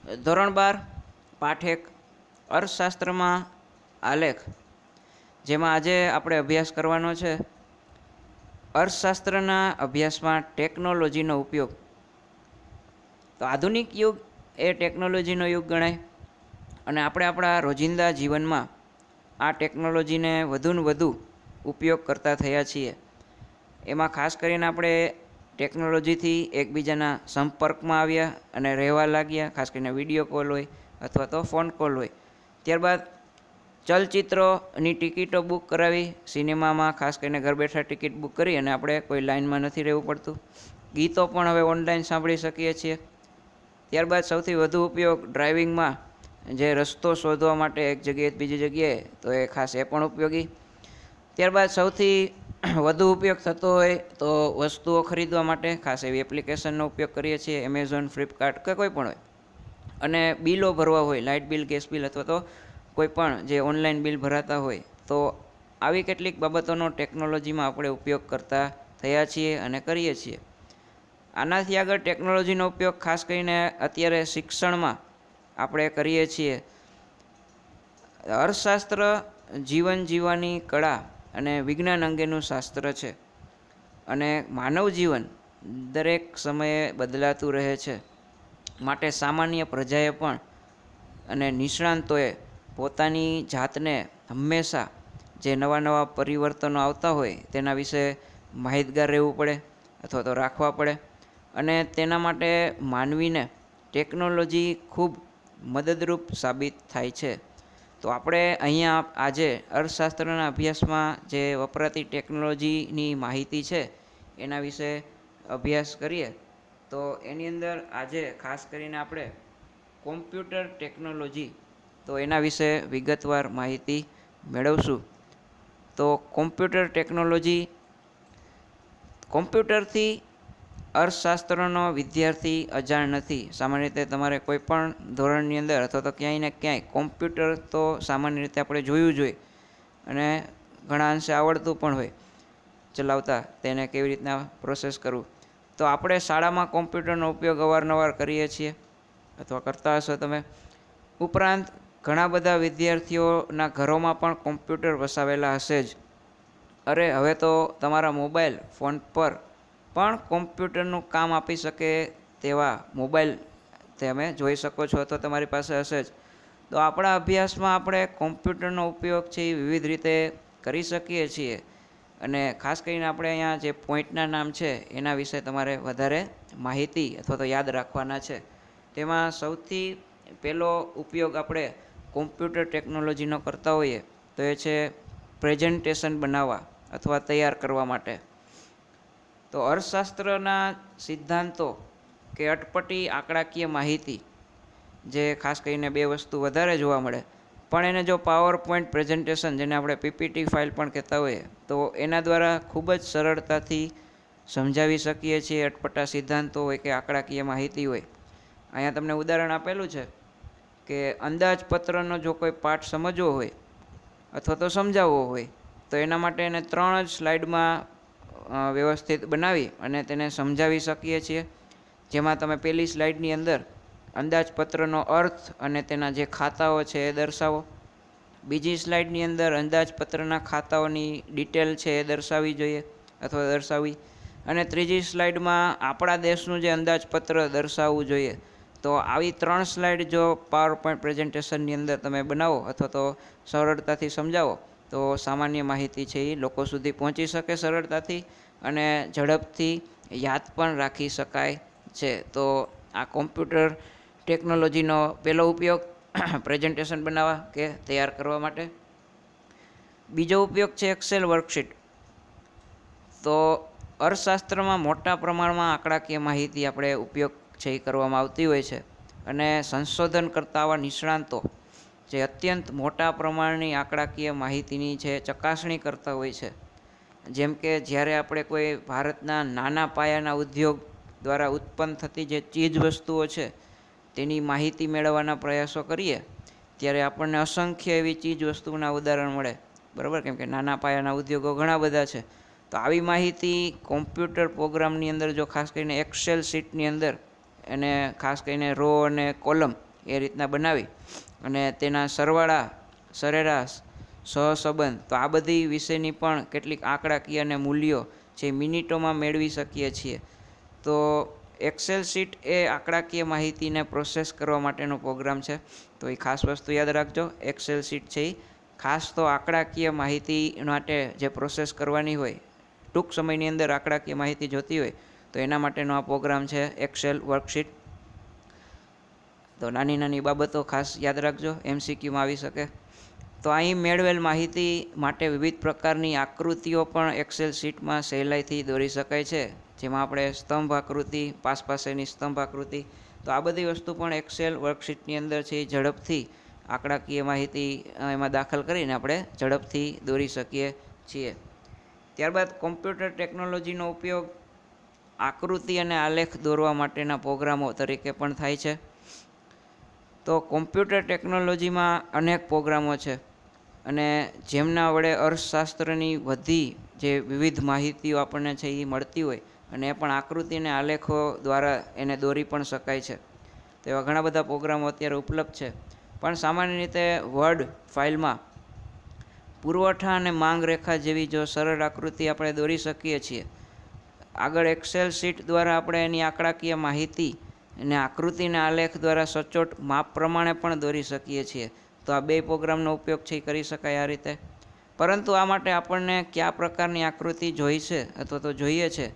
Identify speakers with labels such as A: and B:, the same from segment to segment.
A: ધોરણ 12 પાઠ 1 અર્થશાસ્ત્રમાં આલેખ, જેમાં આજે આપણે અભ્યાસ કરવાનો છે અર્થશાસ્ત્રના અભ્યાસમાં ટેકનોલોજીનો ઉપયોગ. તો આધુનિક યુગ એ ટેકનોલોજીનો યુગ ગણાય અને આપણે આપણા રોજિંદા જીવનમાં આ ટેકનોલોજીને વધુને વધુ ઉપયોગ કરતા થયા છીએ. એમાં ખાસ કરીને આપણે ટેકનોલોજીથી એકબીજાના સંપર્કમાં આવ્યા અને રહેવા લાગ્યા, ખાસ કરીને વિડીયો કોલ હોય અથવા તો ફોન કોલ હોય. ત્યારબાદ ચલચિત્રોની ટિકિટો બુક કરાવી, સિનેમામાં ખાસ કરીને ઘર બેઠા ટિકિટ બુક કરી અને આપણે કોઈ લાઇનમાં નથી રહેવું પડતું. ગીતો પણ હવે ઓનલાઈન સાંભળી શકીએ છીએ. ત્યારબાદ સૌથી વધુ ઉપયોગ ડ્રાઇવિંગમાં, જે રસ્તો શોધવા માટે એક જગ્યાએ બીજી જગ્યાએ, તો એ ખાસ એ પણ ઉપયોગી. ત્યારબાદ સૌથી વધુ ઉપયોગ થતો હોય તો વસ્તુઓ ખરીદવા માટે ખાસ એવી એપ્લિકેશનનો ઉપયોગ કરીએ છીએ, એમેઝોન, ફ્લિપકાર્ટ કે કોઈ પણ હોય. અને બિલો ભરવા હોય, લાઇટ બિલ, ગેસ બિલ અથવા તો કોઈ પણ જે ઓનલાઈન બિલ ભરાતા હોય, તો આવી કેટલીક બાબતોનો ટેકનોલોજીમાં આપણે ઉપયોગ કરતા થયા છીએ અને કરીએ છીએ. આનાથી આગળ ટેકનોલોજીનો ઉપયોગ ખાસ કરીને અત્યારે શિક્ષણમાં આપણે કરીએ છીએ. અર્થશાસ્ત્ર જીવન જીવવાની કળા અને વિજ્ઞાન અંગેનું શાસ્ત્ર છે અને માનવ જીવન દરેક સમયે બદલાતું રહે છે. માટે સામાન્ય પ્રજાએ પણ અને નિષ્ણાંતોએ પોતાની જાતને હંમેશા જે નવા નવા પરિવર્તનો આવતા હોય તેના વિશે માહિતગાર રહેવું પડે અથવા તો રાખવા પડે. અને તેના માટે માનવીને ટેકનોલોજી ખૂબ મદદરૂપ સાબિત થાય છે. તો આપણે અહીંયા આજે અર્થશાસ્ત્રના અભ્યાસમાં જે વપરાતી ટેકનોલોજીની માહિતી છે એના વિશે અભ્યાસ કરીએ. તો એની અંદર આજે ખાસ કરીને આપણે કોમ્પ્યુટર ટેકનોલોજી, તો એના વિશે વિગતવાર માહિતી મેળવશું. તો કોમ્પ્યુટર ટેકનોલોજી, કોમ્પ્યુટરથી અર્થશાસ્ત્રનો વિદ્યાર્થી અજાણ નથી. સામાન્ય રીતે તમારે કોઈ પણ ધોરણની અંદર અથવા તો ક્યાંય ને ક્યાંય કોમ્પ્યુટર તો સામાન્ય રીતે આપણે જોયું જોઈએ અને ઘણા અંશે આવડતું પણ હોય ચલાવતા, તેને કેવી રીતના પ્રોસેસ કરવું. તો આપણે શાળામાં કોમ્પ્યુટરનો ઉપયોગ અવારનવાર કરીએ છીએ અથવા કરતા હશો તમે. ઉપરાંત ઘણા બધા વિદ્યાર્થીઓના ઘરોમાં પણ કોમ્પ્યુટર વસાવેલા હશે જ. અરે હવે તો તમારા મોબાઈલ ફોન પર પણ કોમ્પ્યુટરનું કામ આપી શકે તેવા મોબાઈલ તમે જોઈ શકો છો અથવા તમારી પાસે હશે જ. તો આપણા અભ્યાસમાં આપણે કોમ્પ્યુટરનો ઉપયોગ છે એ વિવિધ રીતે કરી શકીએ છીએ. અને ખાસ કરીને આપણે અહીંયા જે પોઈન્ટના નામ છે એના વિશે તમારે વધારે માહિતી અથવા તો યાદ રાખવાના છે. તેમાં સૌથી પહેલો ઉપયોગ આપણે કોમ્પ્યુટર ટેકનોલોજીનો કરતા હોઈએ તો એ છે પ્રેઝન્ટેશન બનાવવા અથવા તૈયાર કરવા માટે. તો અર્થશાસ્ત્રના સિદ્ધાંતો કે અટપટી આંકડાકીય માહિતી, જે ખાસ કરીને બે વસ્તુ વધારે જોવા મળે, પણ એને જો પાવર પોઈન્ટ પ્રેઝન્ટેશન, જેને આપણે પીપીટી ફાઇલ પણ કહેતા હોઈએ, તો એના દ્વારા ખૂબ જ સરળતાથી સમજાવી શકીએ છીએ. અટપટા સિદ્ધાંતો હોય કે આંકડાકીય માહિતી હોય. અહીંયા તમને ઉદાહરણ આપેલું છે કે અંદાજપત્રનો જો કોઈ પાઠ સમજવો હોય અથવા તો સમજાવવો હોય તો એના માટે એને 3 જ સ્લાઇડમાં વ્યવસ્થિત બનાવી અને તેને સમજાવી શકીએ છીએ. જેમાં તમે પહેલી સ્લાઇડની અંદર અંદાજપત્રનો અર્થ અને તેના જે ખાતાઓ છે એ દર્શાવો. બીજી સ્લાઇડની અંદર અંદાજપત્રના ખાતાઓની ડિટેલ છે એ દર્શાવવી જોઈએ અથવા દર્શાવવી. અને ત્રીજી સ્લાઇડમાં આપણા દેશનું જે અંદાજપત્ર દર્શાવવું જોઈએ. તો આવી 3 સ્લાઇડ જો પાવર પોઈન્ટ પ્રેઝન્ટેશનની અંદર તમે બનાવો અથવા તો સરળતાથી સમજાવો તો સામાન્ય માહિતી છે એ લોકો સુધી પહોંચી શકે સરળતાથી અને ઝડપથી યાદ પણ રાખી શકાય છે. તો આ કોમ્પ્યુટર ટેકનોલોજીનો પહેલો ઉપયોગ પ્રેઝન્ટેશન બનાવવા કે તૈયાર કરવા માટે. બીજો ઉપયોગ છે એક્સેલ વર્કશીટ. તો અર્થશાસ્ત્રમાં મોટા પ્રમાણમાં આંકડાકીય માહિતી આપણે ઉપયોગ છે એ કરવામાં આવતી હોય છે અને સંશોધન કરતા આવા નિષ્ણાંતો જે અત્યંત મોટા પ્રમાણની આંકડાકીય માહિતીની છે ચકાસણી કરતા હોય છે. જેમ કે જ્યારે આપણે કોઈ ભારતના નાના પાયાના ઉદ્યોગ દ્વારા ઉત્પન્ન થતી જે ચીજ વસ્તુઓ છે તેની માહિતી મેળવવાના પ્રયાસો કરીએ ત્યારે આપણને અસંખ્ય એવી ચીજ વસ્તુના ઉદાહરણ મળે, બરાબર. કેમ કે નાના પાયાના ઉદ્યોગો ઘણા બધા છે. તો આવી માહિતી કોમ્પ્યુટર પ્રોગ્રામની અંદર જો ખાસ કરીને એક્સેલ શીટની અંદર એને ખાસ કરીને રો અને કોલમ એ રીતના બનાવી અને તેના સરવાળા, સરેરાશ, સહસંબંધ, તો આ બધી વિશેની પણ કેટલીક આંકડાકીય અને મૂલ્યો જે મિનિટોમાં મેળવી શકીએ છીએ. તો એક્સેલ શીટ એ આંકડાકીય માહિતીને પ્રોસેસ કરવા માટેનો પ્રોગ્રામ છે. તો એ ખાસ વસ્તુ યાદ રાખજો. એક્સેલ શીટ છે એ ખાસ તો આંકડાકીય માહિતી માટે જે પ્રોસેસ કરવાની હોય, ટૂંક સમયની અંદર આંકડાકીય માહિતી જોતી હોય, તો એના માટેનો આ પ્રોગ્રામ છે એક્સેલ વર્કશીટ. તો નાની નાની બાબતો ખાસ યાદ રાખજો, MCQમાં આવી શકે. તો અહીં મેળવેલ માહિતી માટે વિવિધ પ્રકારની આકૃતિઓ પણ એક્સેલ શીટમાં સહેલાઈથી દોરી શકાય છે, જેમાં આપણે સ્તંભ આકૃતિ, પાસેની સ્તંભ આકૃતિ, તો આ બધી વસ્તુ પણ એક્સેલ વર્કશીટની અંદર છે એ ઝડપથી આંકડાકીય માહિતી એમાં દાખલ કરીને આપણે ઝડપથી દોરી શકીએ છીએ. ત્યારબાદ કોમ્પ્યુટર ટેકનોલોજીનો ઉપયોગ આકૃતિ અને આલેખ દોરવા માટેના પ્રોગ્રામો તરીકે પણ થાય છે. તો કોમ્પ્યુટર ટેકનોલોજીમાં અનેક પ્રોગ્રામો છે અને જેમના વડે અર્થશાસ્ત્રની બધી જે વિવિધ માહિતીઓ આપણને છે એ મળતી હોય અને એ પણ આકૃતિ અને આલેખો દ્વારા એને દોરી પણ શકાય છે. તો એવા ઘણા બધા પ્રોગ્રામો અત્યારે ઉપલબ્ધ છે. પણ સામાન્ય રીતે વર્ડ ફાઇલમાં પુરવઠા અને માંગ રેખા જેવી જો સરળ આકૃતિ આપણે દોરી શકીએ છીએ, આગળ એક્સેલ શીટ દ્વારા આપણે એની આંકડાકીય માહિતી અને આકૃતિના આલેખ દ્વારા સચોટ માપ પ્રમાણે પણ દોરી શકીએ છીએ. તો આ બે પ્રોગ્રામનો ઉપયોગ છે એ કરી શકાય આ રીતે. પરંતુ આ માટે આપણને કયા પ્રકારની આકૃતિ જોઈશે અથવા તો જોઈએ છે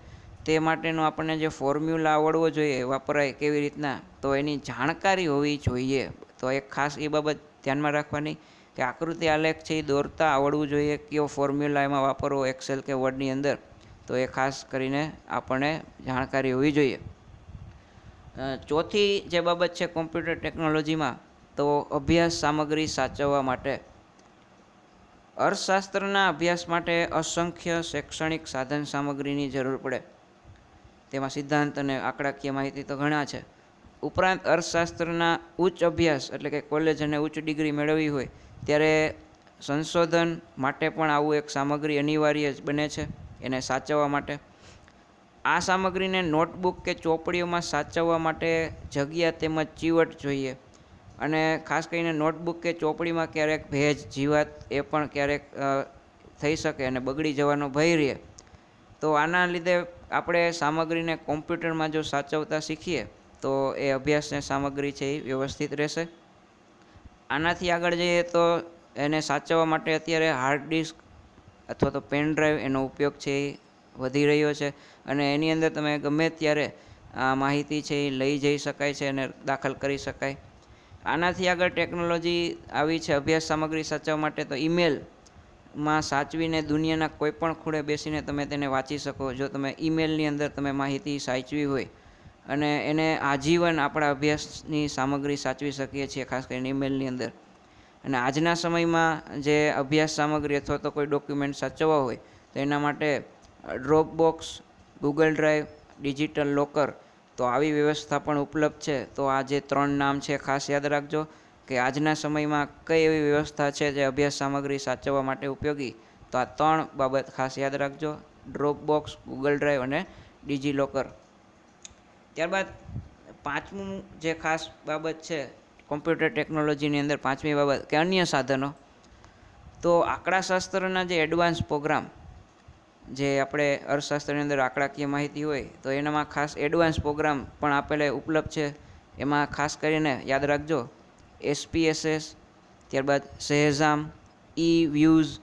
A: તે માટેનો આપણને જે ફોર્મ્યુલા આવડવો જોઈએ, વપરાય કેવી રીતના, તો એની જાણકારી હોવી જોઈએ. તો એક ખાસ એ બાબત ધ્યાનમાં રાખવાની કે આકૃતિ આલેખ છે એ દોરતા આવડવું જોઈએ, કયો ફોર્મ્યુલા એમાં વાપરવો એક્સેલ કે વર્ડની અંદર, તો એ ખાસ કરીને આપણને જાણકારી હોવી જોઈએ. ચોથી જે બાબત છે કોમ્પ્યુટર ટેકનોલોજીમાં, તો અભ્યાસ સામગ્રી સાચવવા માટે. અર્થશાસ્ત્રના અભ્યાસ માટે અસંખ્ય શૈક્ષણિક સાધન સામગ્રીની જરૂર પડે. તેમાં સિદ્ધાંત અને આંકડાકીય માહિતી તો ઘણા છે. ઉપરાંત અર્થશાસ્ત્રના ઉચ્ચ અભ્યાસ એટલે કે કોલેજ અને ઉચ્ચ ડિગ્રી મેળવવી હોય ત્યારે સંશોધન માટે પણ આવું એક સામગ્રી અનિવાર્ય જ બને છે એને સાચવવા માટે. આ સામગ્રીને નોટબુક કે ચોપડીઓમાં સાચવવા માટે જગ્યા તેમજ ચીવટ જોઈએ. અને ખાસ કરીને નોટબુક કે ચોપડીમાં ક્યારેક ભેજ, જીવાત એ પણ ક્યારેક થઈ શકે અને બગડી જવાનો ભય રહે. તો આના લીધે આપણે સામગ્રીને કોમ્પ્યુટરમાં જો સાચવતા શીખીએ તો એ અભ્યાસની સામગ્રી છે એ વ્યવસ્થિત રહેશે. આનાથી આગળ જઈએ તો એને સાચવવા માટે અત્યારે હાર્ડ ડિસ્ક અથવા તો પેન ડ્રાઈવ એનો ઉપયોગ છે એ વધી રહ્યો છે અને એની અંદર તમે ગમે ત્યારે આ માહિતી છે એ લઈ જઈ શકાય છે અને દાખલ કરી શકાય. આનાથી આગળ ટેકનોલોજી આવી છે અભ્યાસ સામગ્રી સાચવવા માટે, તો ઈમેલમાં સાચવીને દુનિયાના કોઈ પણ ખૂણે બેસીને તમે તેને વાંચી શકો. જો તમે ઈમેલની અંદર તમે માહિતી સાચવી હોય અને એને આજીવન આપણા અભ્યાસની સામગ્રી સાચવી શકીએ છીએ, ખાસ કરીને ઈમેલની અંદર. અને આજના સમયમાં જે અભ્યાસ સામગ્રી અથવા તો કોઈ ડોક્યુમેન્ટ સાચવવા હોય તો એના માટે Dropbox, Google drive, digital locker, તો આવી વ્યવસ્થા પણ ઉપલબ્ધ છે. તો આ જે 3 નામ છે ખાસ યાદ રાખજો કે આજના સમયમાં કઈ એવી વ્યવસ્થા છે જે અભ્યાસ સામગ્રી સાચવવા માટે ઉપયોગી. તો આ 3 બાબત ખાસ યાદ રાખજો: ડ્રોપબોક્સ, ગૂગલ ડ્રાઈવ અને ડિજિલોકર. ત્યારબાદ 5મું જે ખાસ બાબત છે કોમ્પ્યુટર ટેકનોલોજીની અંદર, 5મી બાબત કે અન્ય સાધનો. તો આંકડાશાસ્ત્રના જે એડવાન્સ પ્રોગ્રામ, જે આપણે અર્થશાસ્ત્રની અંદર આંકડાકીય માહિતી હોય તો એનામાં ખાસ એડવાન્સ પ્રોગ્રામ પણ આપેલા ઉપલબ્ધ છે. એમાં ખાસ કરીને યાદ રાખજો SPSS, ત્યારબાદ શેહઝામ, E-વ્યૂઝ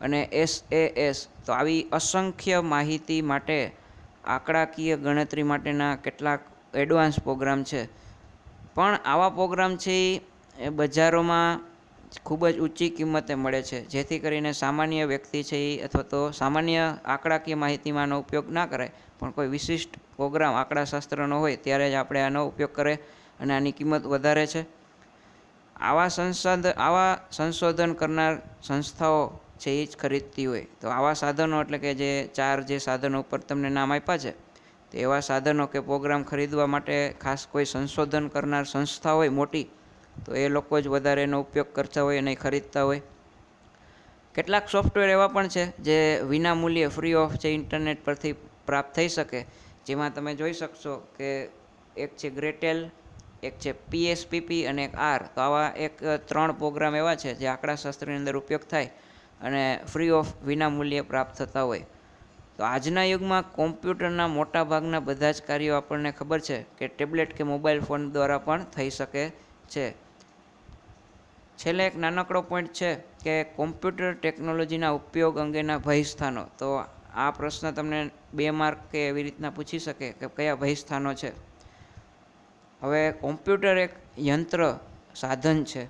A: અને SAS. તો આવી અસંખ્ય માહિતી માટે આંકડાકીય ગણતરી માટેના કેટલાક એડવાન્સ પ્રોગ્રામ છે. પણ આવા પ્રોગ્રામ છે એ બજારોમાં ખૂબ જ ઊંચી કિંમતે મળે છે, જેથી કરીને સામાન્ય વ્યક્તિ છે એ અથવા તો સામાન્ય આંકડાકીય માહિતીમાં આનો ઉપયોગ ના કરાય, પણ કોઈ વિશિષ્ટ પ્રોગ્રામ આંકડાશાસ્ત્રનો હોય ત્યારે જ આપણે આનો ઉપયોગ કરે અને આની કિંમત વધારે છે. આવા સંશોધન કરનાર સંસ્થાઓ છે એ જ ખરીદતી હોય. તો આવા સાધનો એટલે કે જે 4 જે સાધનો ઉપર તમને નામ આપ્યા છે, તો એવા સાધનો કે પ્રોગ્રામ ખરીદવા માટે ખાસ કોઈ સંશોધન કરનાર સંસ્થા હોય મોટી, તો એ લોકો જ વધારે એનો ઉપયોગ કરતા હોય અને ખરીદતા હોય. કેટલાક સોફ્ટવેર એવા પણ છે જે વિના મૂલ્યે ફ્રી ઓફ છે ઇન્ટરનેટ પરથી પ્રાપ્ત થઈ શકે, જેમાં તમે જોઈ શકશો કે એક છે ગ્રેટેલ, એક છે PSPP અને એક R. તો આવા એક 3 પ્રોગ્રામ એવા છે જે આંકડાશાસ્ત્રની અંદર ઉપયોગ થાય અને ફ્રી ઓફ વિનામૂલ્યે પ્રાપ્ત થતા હોય. તો આજના યુગમાં કોમ્પ્યુટરના મોટા ભાગના બધા જ કાર્યો આપણને ખબર છે કે ટેબ્લેટ કે મોબાઈલ ફોન દ્વારા પણ થઈ શકે છે. છેલ્લે એક નાનકડો પોઈન્ટ છે કે કોમ્પ્યુટર ટેકનોલોજીના ઉપયોગ અંગેના ભય સ્થાનો. તો આ પ્રશ્ન તમને 2 માર્ક કે એવી રીતના પૂછી શકે કે કયા ભય સ્થાનો છે. હવે કોમ્પ્યુટર એક યંત્ર સાધન છે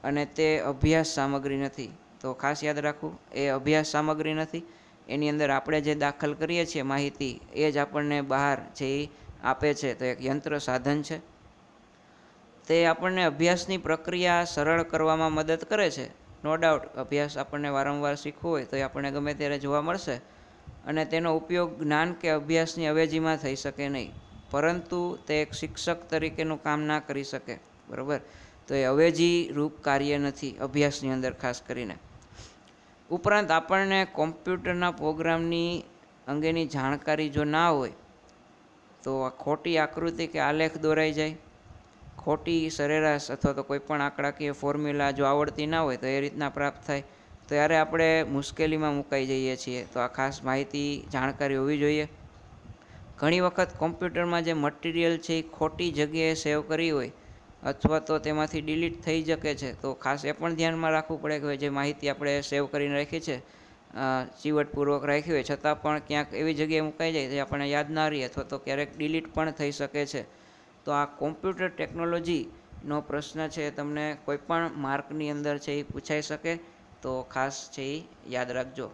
A: અને તે અભ્યાસ સામગ્રી નથી. તો ખાસ યાદ રાખવું, એ અભ્યાસ સામગ્રી નથી. એની અંદર આપણે જે દાખલ કરીએ છીએ માહિતી, એ જ આપણને બહાર છે એ આપે છે. તો એક યંત્ર સાધન છે. તે આપણને અભ્યાસની પ્રક્રિયા સરળ કરવામાં મદદ કરે છે. નો ડાઉટ, અભ્યાસ આપણને વારંવાર શીખવો હોય તો એ આપણને ગમે ત્યારે જોવા મળશે અને તેનો ઉપયોગ જ્ઞાન કે અભ્યાસની અવેજીમાં થઈ શકે નહીં. પરંતુ તે એક શિક્ષક તરીકેનું કામ ના કરી શકે, બરાબર. તો એ અવેજી રૂપ કાર્ય નથી અભ્યાસની અંદર ખાસ કરીને. ઉપરાંત આપણને કોમ્પ્યુટરના પ્રોગ્રામની અંગેની જાણકારી જો ના હોય તો ખોટી આકૃતિ કે આલેખ દોરાઈ જાય, ખોટી સરેરાશ અથવા તો કોઈ પણ આંકડાકીય ફોર્મ્યુલા જો આવડતી ના હોય તો એ રીતના પ્રાપ્ત થાય, ત્યારે આપણે મુશ્કેલીમાં મુકાઈ જઈએ છીએ. તો આ ખાસ માહિતી જાણકારી હોવી જોઈએ. ઘણી વખત કોમ્પ્યુટરમાં જે મટીરિયલ છે એ ખોટી જગ્યાએ સેવ કરી હોય અથવા તો તેમાંથી ડિલીટ થઈ શકે છે. તો ખાસ એ પણ ધ્યાનમાં રાખવું પડે કે જે માહિતી આપણે સેવ કરીને રાખી છે, ચીવટપૂર્વક રાખી હોય છતાં પણ ક્યાંક એવી જગ્યાએ મુકાઈ જાય જે આપણને યાદ ના રહે અથવા તો ક્યારેક ડિલીટ પણ થઈ શકે છે. તો આ કોમ્પ્યુટર ટેકનોલોજીનો પ્રશ્ન છે એ તમને કોઈ પણ માર્કની અંદર છે એ પૂછાઈ શકે. તો ખાસ છે એ યાદ રાખજો.